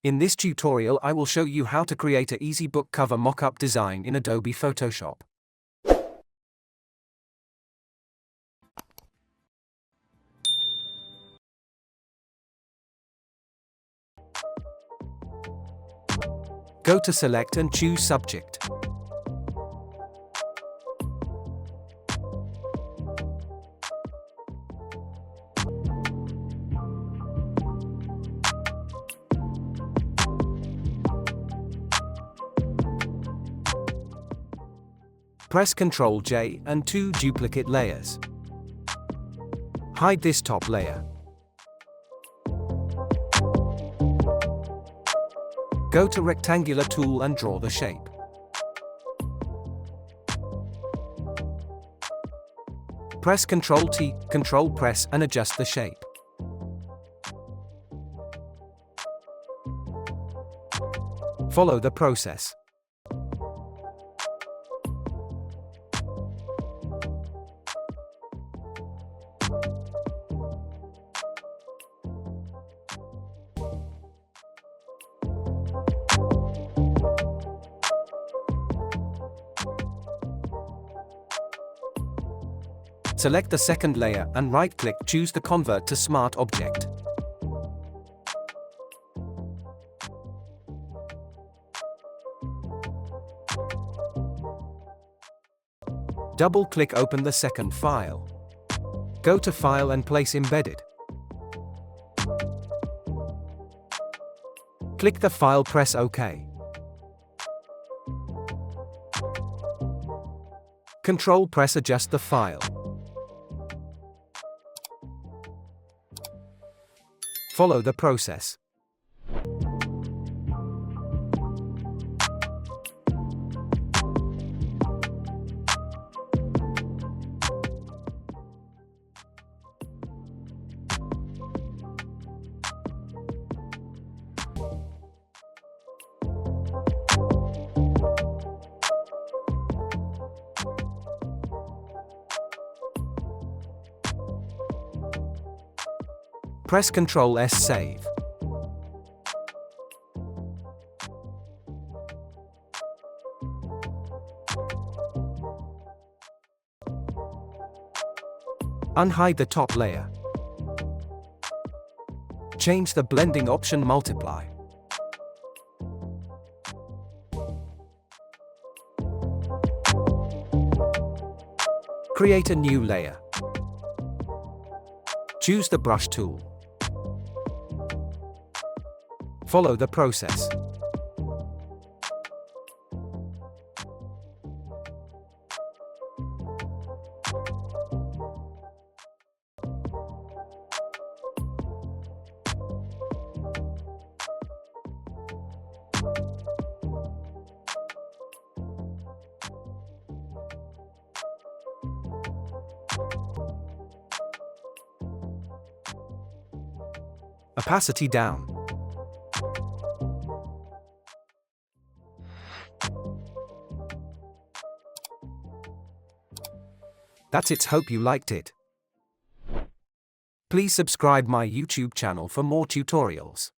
In this tutorial I will show you how to create an easy book cover mockup design in Adobe Photoshop. Go to Select and choose Subject. Press Ctrl J and 2 duplicate layers. Hide this top layer. Go to Rectangular tool and draw the shape. Press Ctrl T, Ctrl press and adjust the shape. Follow the process. Select the second layer and right-click, choose the Convert to Smart Object. Double-click, open the second file. Go to File and place Embedded. Click the file, press OK. Ctrl press, adjust the file. Follow the process. Press Ctrl S, save. Unhide the top layer. Change the blending option, multiply. Create a new layer. Choose the brush tool. Follow the process. Opacity down. That's it. Hope you liked it. Please subscribe my YouTube channel for more tutorials.